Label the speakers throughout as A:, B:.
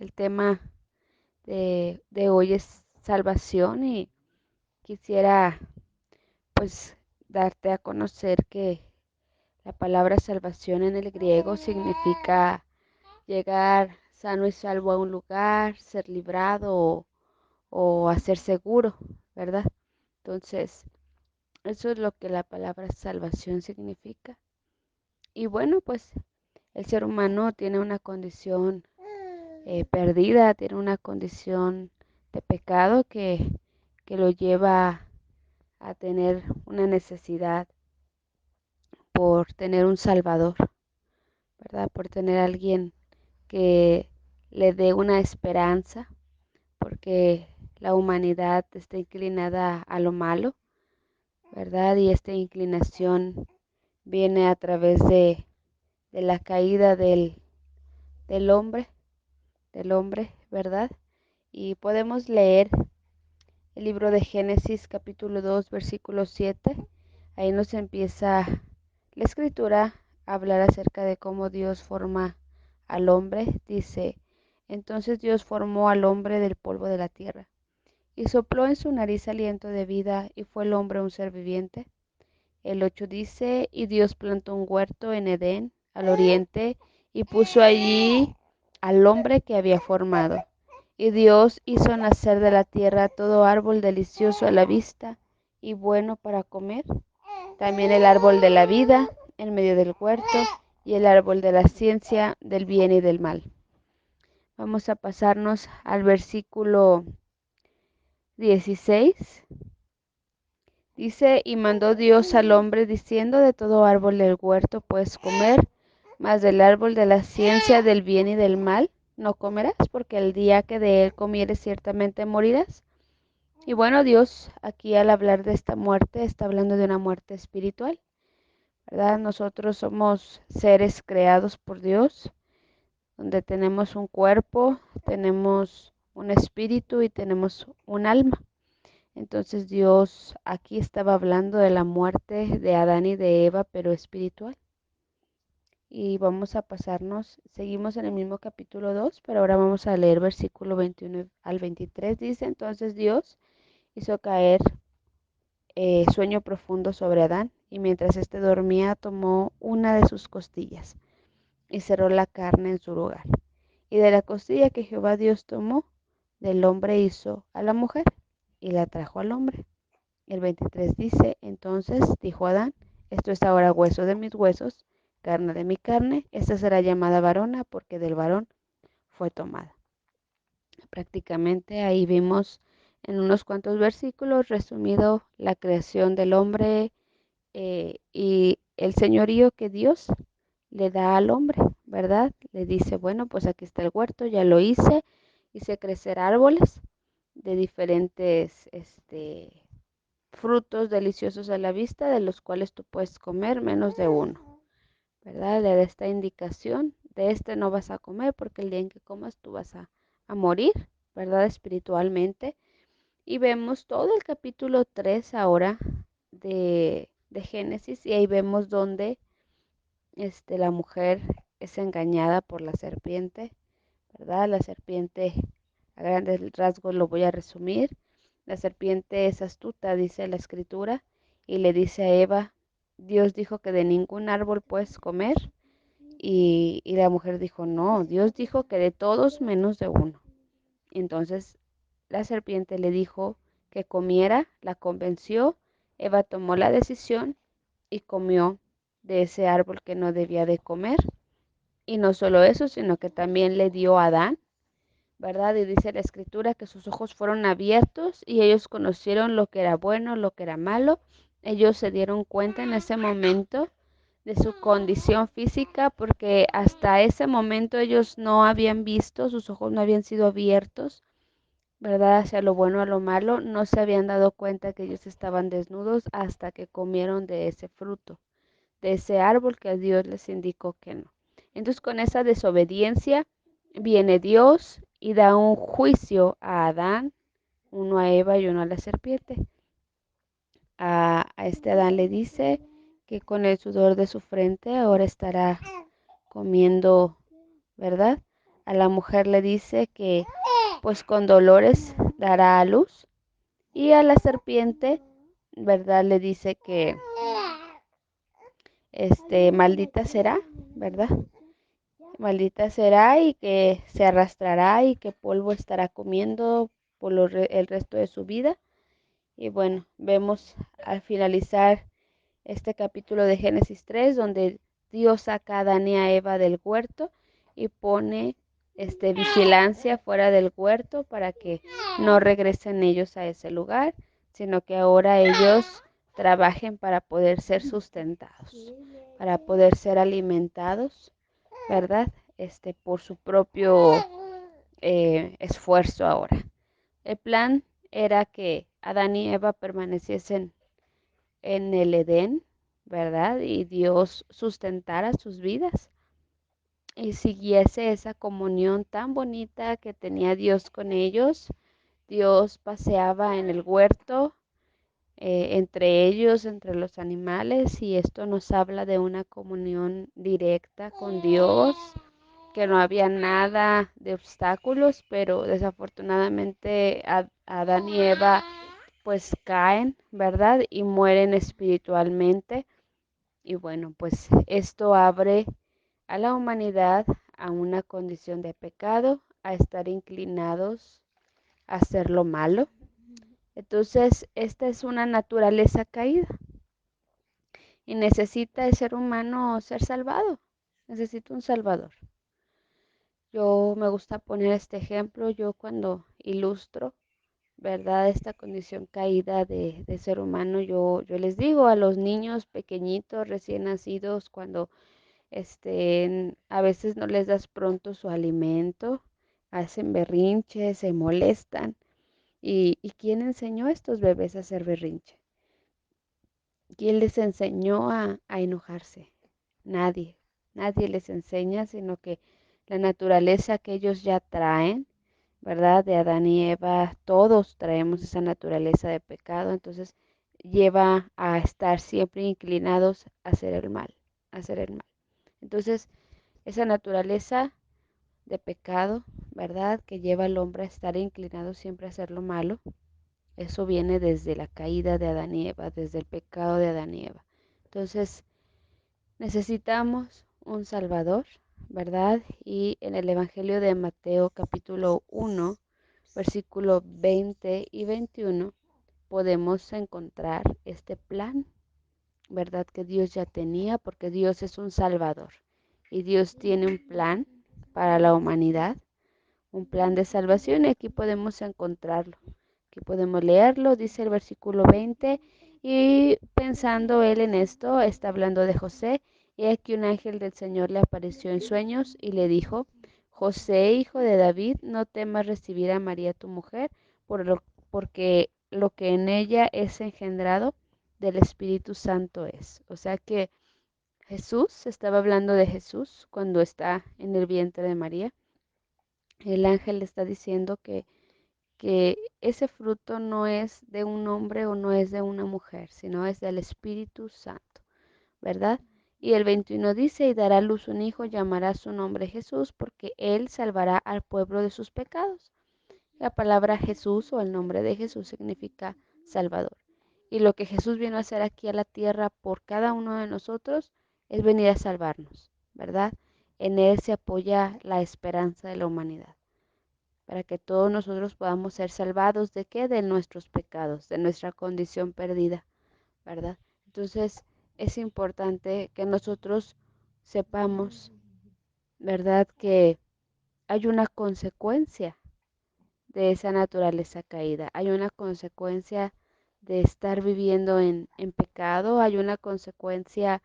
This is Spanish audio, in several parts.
A: El tema de hoy es salvación y quisiera pues darte a conocer que la palabra salvación en el griego significa llegar sano y salvo a un lugar, ser librado o hacer seguro, ¿verdad? Entonces, eso es lo que la palabra salvación significa. Y bueno, pues el ser humano tiene una condición perdida, tiene una condición de pecado que lo lleva a tener una necesidad por tener un Salvador, ¿verdad? Por tener alguien que le dé una esperanza, porque la humanidad está inclinada a lo malo, ¿verdad? Y esta inclinación viene a través de la caída del hombre, ¿verdad? Y podemos leer el libro de Génesis capítulo 2 versículo 7. Ahí nos empieza la escritura a hablar acerca de cómo Dios forma al hombre. Dice, entonces Dios formó al hombre del polvo de la tierra y sopló en su nariz aliento de vida y fue el hombre un ser viviente. El 8 dice, y Dios plantó un huerto en Edén, al oriente, y puso allí al hombre que había formado. Y Dios hizo nacer de la tierra todo árbol delicioso a la vista y bueno para comer, también el árbol de la vida en medio del huerto y el árbol de la ciencia del bien y del mal. Vamos a pasarnos al versículo 16. Dice, y mandó Dios al hombre diciendo, de todo árbol del huerto puedes comer, mas del árbol de la ciencia del bien y del mal no comerás, porque el día que de él comieres ciertamente morirás. Y bueno, Dios aquí al hablar de esta muerte está hablando de una muerte espiritual, ¿verdad? Nosotros somos seres creados por Dios, donde tenemos un cuerpo, tenemos un espíritu y tenemos un alma. Entonces Dios aquí estaba hablando de la muerte de Adán y de Eva, pero espiritual. Y vamos a pasarnos, seguimos en el mismo capítulo 2, pero ahora vamos a leer versículo 21 al 23. Dice, entonces Dios hizo caer sueño profundo sobre Adán, y mientras éste dormía tomó una de sus costillas y cerró la carne en su lugar. Y de la costilla que Jehová Dios tomó, del hombre hizo a la mujer y la trajo al hombre. El 23 dice, entonces dijo Adán, esto es ahora hueso de mis huesos, carne de mi carne, esta será llamada varona porque del varón fue tomada. Prácticamente ahí vimos en unos cuantos versículos resumido la creación del hombre y el señorío que Dios le da al hombre, ¿verdad? Le dice, bueno, pues aquí está el huerto, ya lo hice crecer árboles de diferentes, frutos deliciosos a la vista, de los cuales tú puedes comer menos de uno, ¿verdad? Le da esta indicación, de este no vas a comer porque el día en que comas tú vas a morir, ¿verdad? Espiritualmente. Y vemos todo el capítulo 3 ahora de Génesis y ahí vemos donde la mujer es engañada por la serpiente, ¿verdad? La serpiente, a grandes rasgos lo voy a resumir. La serpiente es astuta, dice la escritura, y le dice a Eva, Dios dijo que de ningún árbol puedes comer, y la mujer dijo, no, Dios dijo que de todos menos de uno. Entonces la serpiente le dijo que comiera, la convenció, Eva tomó la decisión y comió de ese árbol que no debía de comer. Y no solo eso, sino que también le dio a Adán, ¿verdad? Y dice la escritura que sus ojos fueron abiertos y ellos conocieron lo que era bueno, lo que era malo. Ellos se dieron cuenta en ese momento de su condición física porque hasta ese momento ellos no habían visto, sus ojos no habían sido abiertos, ¿verdad? Hacia lo bueno, a lo malo, no se habían dado cuenta que ellos estaban desnudos hasta que comieron de ese fruto, de ese árbol que Dios les indicó que no. Entonces con esa desobediencia viene Dios y da un juicio a Adán, uno a Eva y uno a la serpiente. A este Adán le dice que con el sudor de su frente ahora estará comiendo, ¿verdad? a la mujer le dice que pues con dolores dará a luz, y a la serpiente, ¿verdad? Le dice que maldita será, ¿verdad? Maldita será y que se arrastrará y que polvo estará comiendo por el resto de su vida. Y bueno, vemos al finalizar este capítulo de Génesis 3, donde Dios saca a Adán y a Eva del huerto y pone vigilancia fuera del huerto para que no regresen ellos a ese lugar, sino que ahora ellos trabajen para poder ser sustentados, para poder ser alimentados, ¿verdad? Por su propio esfuerzo ahora. El plan era que Adán y Eva permaneciesen en el Edén, ¿verdad? Y Dios sustentara sus vidas y siguiese esa comunión tan bonita que tenía Dios con ellos. Dios paseaba en el huerto, entre ellos, entre los animales, y esto nos habla de una comunión directa con Dios, que no había nada de obstáculos, pero desafortunadamente Adán y Eva pues caen, ¿verdad? Y mueren espiritualmente. Y bueno, pues esto abre a la humanidad a una condición de pecado, a estar inclinados a hacer lo malo. Entonces, esta es una naturaleza caída y necesita el ser humano ser salvado. Necesita un salvador. Yo me gusta poner este ejemplo, yo cuando ilustro, ¿verdad? Esta condición caída de ser humano, yo les digo a los niños pequeñitos, recién nacidos, cuando a veces no les das pronto su alimento, hacen berrinches, se molestan. ¿Y quién enseñó a estos bebés a hacer berrinche? ¿Quién les enseñó a enojarse? Nadie, nadie les enseña, sino que la naturaleza que ellos ya traen, ¿verdad? De Adán y Eva, todos traemos esa naturaleza de pecado, entonces lleva a estar siempre inclinados a hacer el mal, a hacer el mal. Entonces, esa naturaleza de pecado, ¿verdad? Que lleva al hombre a estar inclinado siempre a hacer lo malo, eso viene desde la caída de Adán y Eva, desde el pecado de Adán y Eva. Entonces, necesitamos un Salvador, ¿verdad? Y en el Evangelio de Mateo capítulo 1, versículo 20 y 21, podemos encontrar este plan, ¿verdad? Que Dios ya tenía, porque Dios es un Salvador. Y Dios tiene un plan para la humanidad, un plan de salvación, y aquí podemos encontrarlo. Aquí podemos leerlo, dice el versículo 20, y pensando él en esto, está hablando de José, y aquí un ángel del Señor le apareció en sueños y le dijo: José, hijo de David, no temas recibir a María tu mujer, porque lo que en ella es engendrado del Espíritu Santo es. O sea que Jesús, estaba hablando de Jesús cuando está en el vientre de María. El ángel le está diciendo que ese fruto no es de un hombre o no es de una mujer, sino es del Espíritu Santo, ¿verdad? Y el 21 dice: y dará a luz un hijo, llamará su nombre Jesús, porque él salvará al pueblo de sus pecados. La palabra Jesús o el nombre de Jesús significa Salvador. Y lo que Jesús vino a hacer aquí a la tierra por cada uno de nosotros es venir a salvarnos, ¿verdad? En él se apoya la esperanza de la humanidad, para que todos nosotros podamos ser salvados de qué, de nuestros pecados, de nuestra condición perdida, ¿verdad? Entonces es importante que nosotros sepamos, ¿verdad?, que hay una consecuencia de esa naturaleza caída, hay una consecuencia de estar viviendo en pecado, hay una consecuencia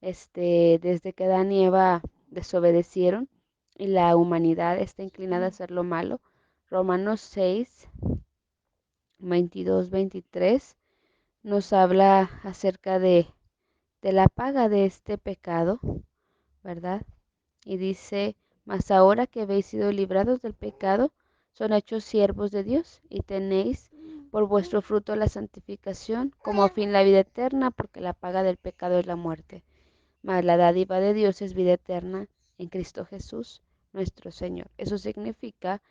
A: desde que Adán y Eva desobedecieron y la humanidad está inclinada a hacer lo malo. Romanos 6, 22, 23 nos habla acerca de la paga de este pecado, ¿verdad? Y dice: mas ahora que habéis sido librados del pecado, son hechos siervos de Dios, y tenéis por vuestro fruto la santificación, como fin la vida eterna, porque la paga del pecado es la muerte, mas la dádiva de Dios es vida eterna en Cristo Jesús nuestro Señor. Eso significa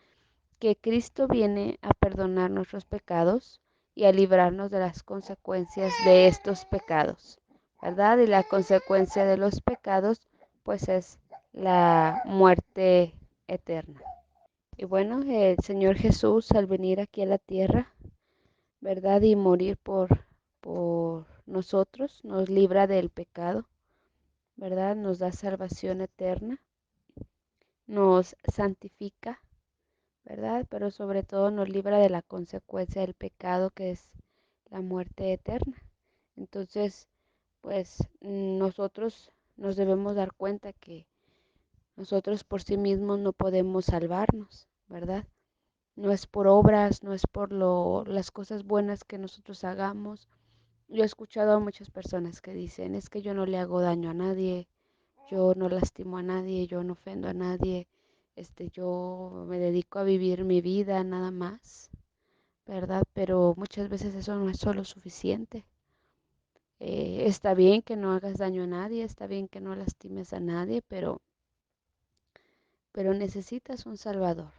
A: que Cristo viene a perdonar nuestros pecados y a librarnos de las consecuencias de estos pecados, ¿verdad? Y la consecuencia de los pecados, pues es la muerte eterna. Y bueno, el Señor Jesús al venir aquí a la tierra, ¿verdad? Y morir por nosotros, nos libra del pecado, ¿verdad? Nos da salvación eterna, nos santifica, ¿verdad? Pero sobre todo nos libra de la consecuencia del pecado que es la muerte eterna. Entonces, pues nosotros nos debemos dar cuenta que nosotros por sí mismos no podemos salvarnos, ¿verdad? No es por obras, no es por las cosas buenas que nosotros hagamos. Yo he escuchado a muchas personas que dicen, es que yo no le hago daño a nadie, yo no lastimo a nadie, yo no ofendo a nadie, yo me dedico a vivir mi vida nada más, ¿verdad? Pero muchas veces eso no es solo suficiente. Está bien que no hagas daño a nadie, está bien que no lastimes a nadie, pero necesitas un salvador.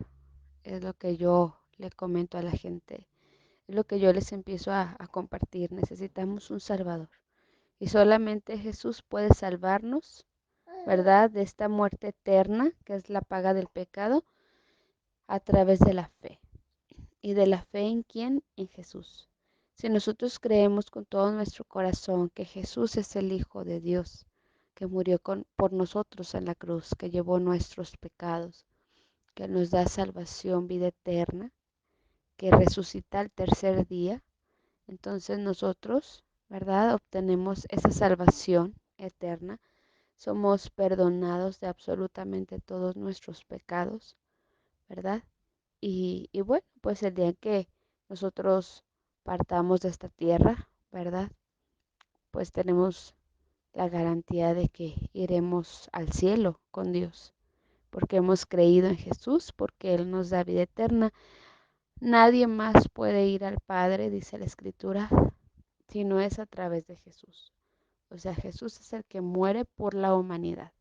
A: Es lo que yo le comento a la gente, es lo que yo les empiezo a compartir. Necesitamos un salvador. Y solamente Jesús puede salvarnos, ¿verdad? De esta muerte eterna, que es la paga del pecado, a través de la fe. ¿Y de la fe en quién? En Jesús. Si nosotros creemos con todo nuestro corazón que Jesús es el Hijo de Dios, que murió por nosotros en la cruz, que llevó nuestros pecados, que nos da salvación, vida eterna, que resucita al tercer día, entonces nosotros, ¿verdad? Obtenemos esa salvación eterna. Somos perdonados de absolutamente todos nuestros pecados, ¿verdad? Y bueno, pues el día en que nosotros partamos de esta tierra, ¿verdad? Pues tenemos la garantía de que iremos al cielo con Dios, porque hemos creído en Jesús, porque Él nos da vida eterna. Nadie más puede ir al Padre, dice la Escritura, si no es a través de Jesús. O sea, Jesús es el que muere por la humanidad.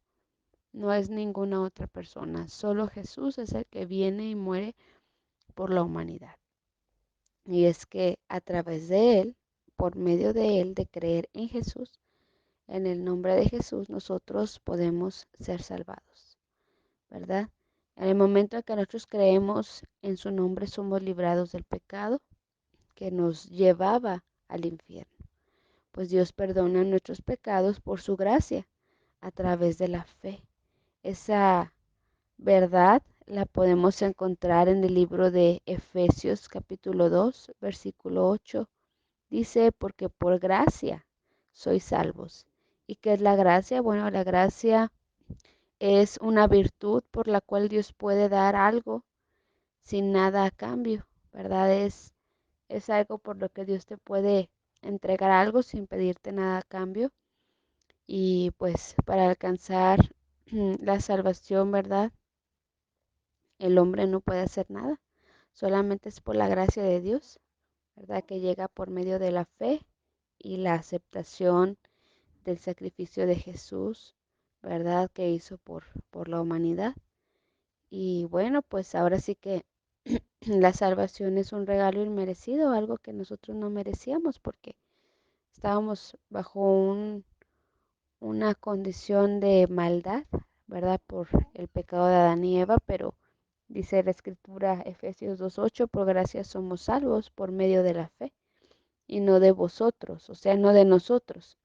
A: No es ninguna otra persona, solo Jesús es el que viene y muere por la humanidad. Y es que a través de Él, por medio de Él, de creer en Jesús, en el nombre de Jesús, nosotros podemos ser salvados, ¿verdad? En el momento en que nosotros creemos en su nombre, somos librados del pecado que nos llevaba al infierno. Pues Dios perdona nuestros pecados por su gracia a través de la fe. Esa verdad la podemos encontrar en el libro de Efesios capítulo 2, versículo 8. Dice, porque por gracia sois salvos. ¿Y qué es la gracia? Bueno, la gracia es una virtud por la cual Dios puede dar algo sin nada a cambio, ¿verdad? Es algo por lo que Dios te puede entregar algo sin pedirte nada a cambio. Y pues para alcanzar la salvación, ¿verdad? El hombre no puede hacer nada, solamente es por la gracia de Dios, ¿verdad? Que llega por medio de la fe y la aceptación del sacrificio de Jesús, ¿verdad? Que hizo por la humanidad. Y bueno, pues ahora sí que la salvación es un regalo inmerecido, algo que nosotros no merecíamos porque estábamos bajo una condición de maldad, ¿verdad? Por el pecado de Adán y Eva, pero dice la escritura Efesios 2:8, por gracia somos salvos por medio de la fe y no de vosotros, o sea, no de nosotros,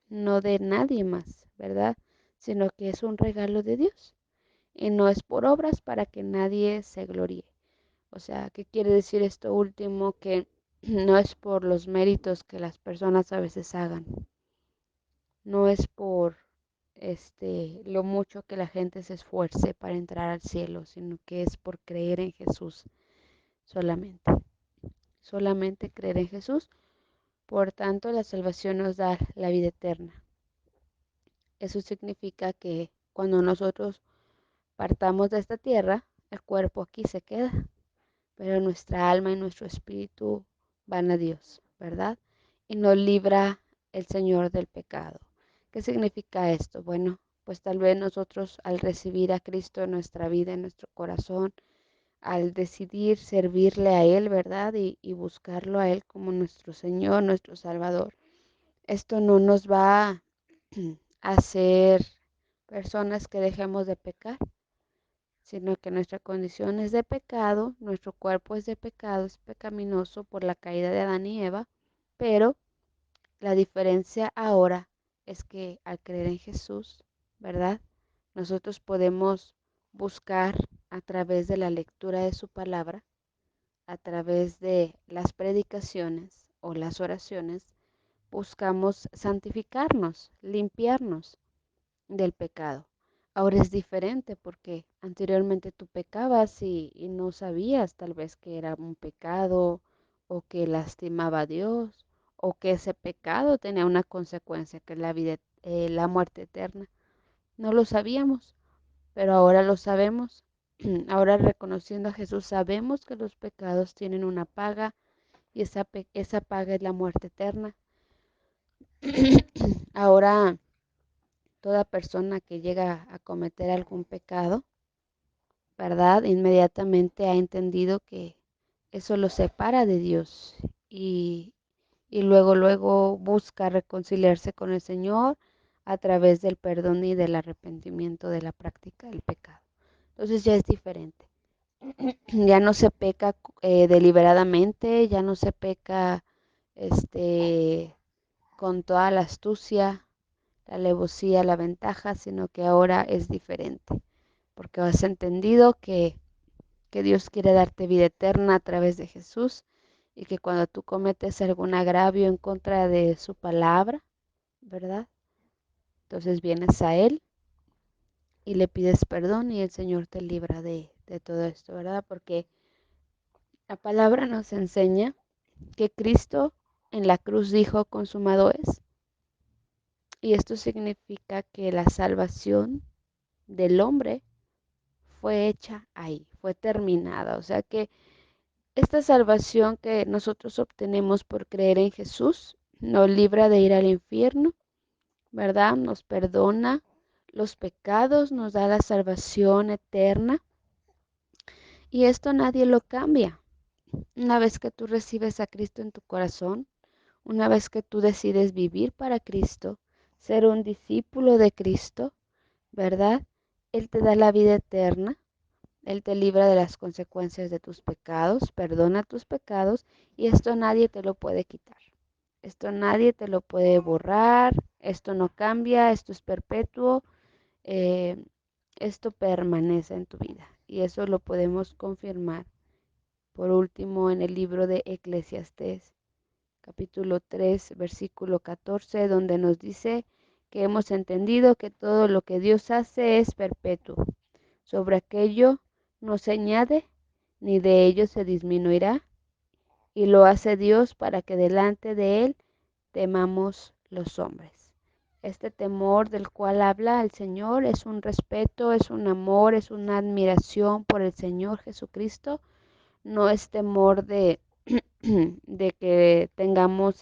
A: no de nadie más, ¿verdad? Sino que es un regalo de Dios y no es por obras para que nadie se gloríe. O sea, ¿qué quiere decir esto último? Que no es por los méritos que las personas a veces hagan, no es por lo mucho que la gente se esfuerce para entrar al cielo, sino que es por creer en Jesús solamente. Solamente creer en Jesús. Por tanto, la salvación nos da la vida eterna. Eso significa que cuando nosotros partamos de esta tierra, el cuerpo aquí se queda, pero nuestra alma y nuestro espíritu van a Dios, ¿verdad? Y nos libra el Señor del pecado. ¿Qué significa esto? Bueno, pues tal vez nosotros al recibir a Cristo en nuestra vida, en nuestro corazón, al decidir servirle a Él, ¿verdad? Y buscarlo a Él como nuestro Señor, nuestro Salvador. Esto no nos va a hacer personas que dejemos de pecar, sino que nuestra condición es de pecado, nuestro cuerpo es de pecado, es pecaminoso por la caída de Adán y Eva, pero la diferencia ahora es que al creer en Jesús, ¿verdad? Nosotros podemos buscar a través de la lectura de su palabra, a través de las predicaciones o las oraciones, buscamos santificarnos, limpiarnos del pecado. Ahora es diferente porque anteriormente tú pecabas y no sabías tal vez que era un pecado o que lastimaba a Dios o que ese pecado tenía una consecuencia que es la vida, la muerte eterna. No lo sabíamos, pero ahora lo sabemos. Ahora reconociendo a Jesús sabemos que los pecados tienen una paga y esa paga es la muerte eterna. Ahora toda persona que llega a cometer algún pecado, ¿verdad? Inmediatamente ha entendido que eso lo separa de Dios y, luego busca reconciliarse con el Señor a través del perdón y del arrepentimiento de la práctica del pecado. Entonces ya es diferente. Ya no se peca deliberadamente, ya no se peca con toda la astucia, la alevosía, la ventaja, sino que ahora es diferente, porque has entendido que Dios quiere darte vida eterna a través de Jesús y que cuando tú cometes algún agravio en contra de su palabra, ¿verdad? Entonces vienes a Él y le pides perdón y el Señor te libra de todo esto, ¿verdad? Porque la palabra nos enseña que Cristo en la cruz dijo, consumado es. Y esto significa que la salvación del hombre fue hecha ahí, fue terminada. O sea que esta salvación que nosotros obtenemos por creer en Jesús nos libra de ir al infierno, ¿verdad? Nos perdona los pecados, nos da la salvación eterna y esto nadie lo cambia. Una vez que tú recibes a Cristo en tu corazón, una vez que tú decides vivir para Cristo, ser un discípulo de Cristo, ¿verdad? Él te da la vida eterna. Él te libra de las consecuencias de tus pecados, perdona tus pecados y esto nadie te lo puede quitar. Esto nadie te lo puede borrar, esto no cambia, esto es perpetuo, eh, esto permanece en tu vida y eso lo podemos confirmar. Por último, en el libro de Eclesiastés, capítulo 3, versículo 14, donde nos dice que hemos entendido que todo lo que Dios hace es perpetuo. Sobre aquello no se añade, ni de ello se disminuirá, y lo hace Dios para que delante de Él temamos los hombres. Este temor del cual habla el Señor es un respeto, es un amor, es una admiración por el Señor Jesucristo. No es temor de que tengamos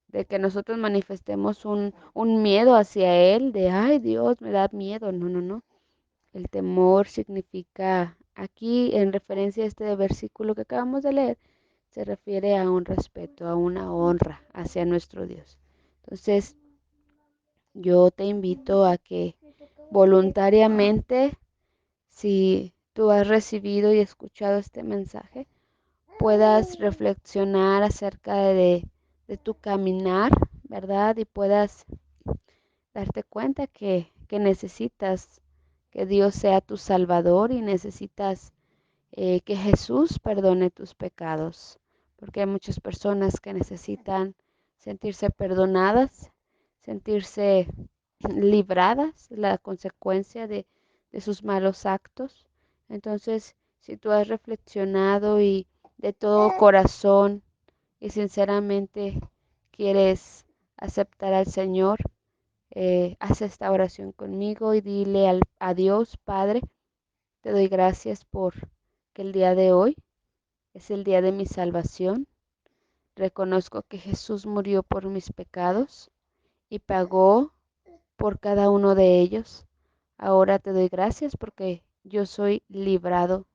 A: de que nosotros manifestemos un miedo hacia Él, de, ay Dios, me da miedo. No, no, no. El temor significa, aquí en referencia a este versículo que acabamos de leer, se refiere a un respeto, a una honra hacia nuestro Dios. Entonces, yo te invito a que voluntariamente, si tú has recibido y escuchado este mensaje, puedas reflexionar acerca de tu caminar, ¿verdad? Y puedas darte cuenta que necesitas que Dios sea tu Salvador y necesitas que Jesús perdone tus pecados, porque hay muchas personas que necesitan sentirse perdonadas, sentirse libradas de la consecuencia de sus malos actos. Entonces, si tú has reflexionado y de todo corazón y sinceramente quieres aceptar al Señor, haz esta oración conmigo y dile a Dios, Padre, te doy gracias por que el día de hoy es el día de mi salvación. Reconozco que Jesús murió por mis pecados y pagó por cada uno de ellos. Ahora te doy gracias porque yo soy librado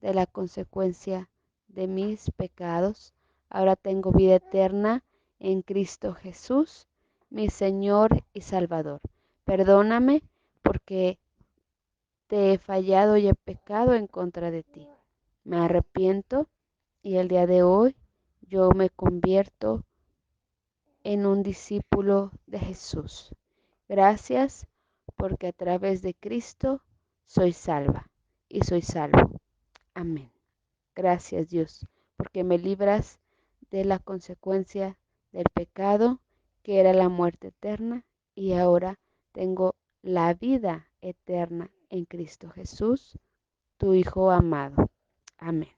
A: de la consecuencia de mis pecados. Ahora tengo vida eterna en Cristo Jesús, mi Señor y Salvador. Perdóname porque te he fallado y he pecado en contra de ti. Me arrepiento y el día de hoy yo me convierto en un discípulo de Jesús. Gracias porque a través de Cristo soy salva y soy salvo. Amén. Gracias Dios, porque me libras de la consecuencia del pecado, que era la muerte eterna, y ahora tengo la vida eterna en Cristo Jesús, tu Hijo amado. Amén.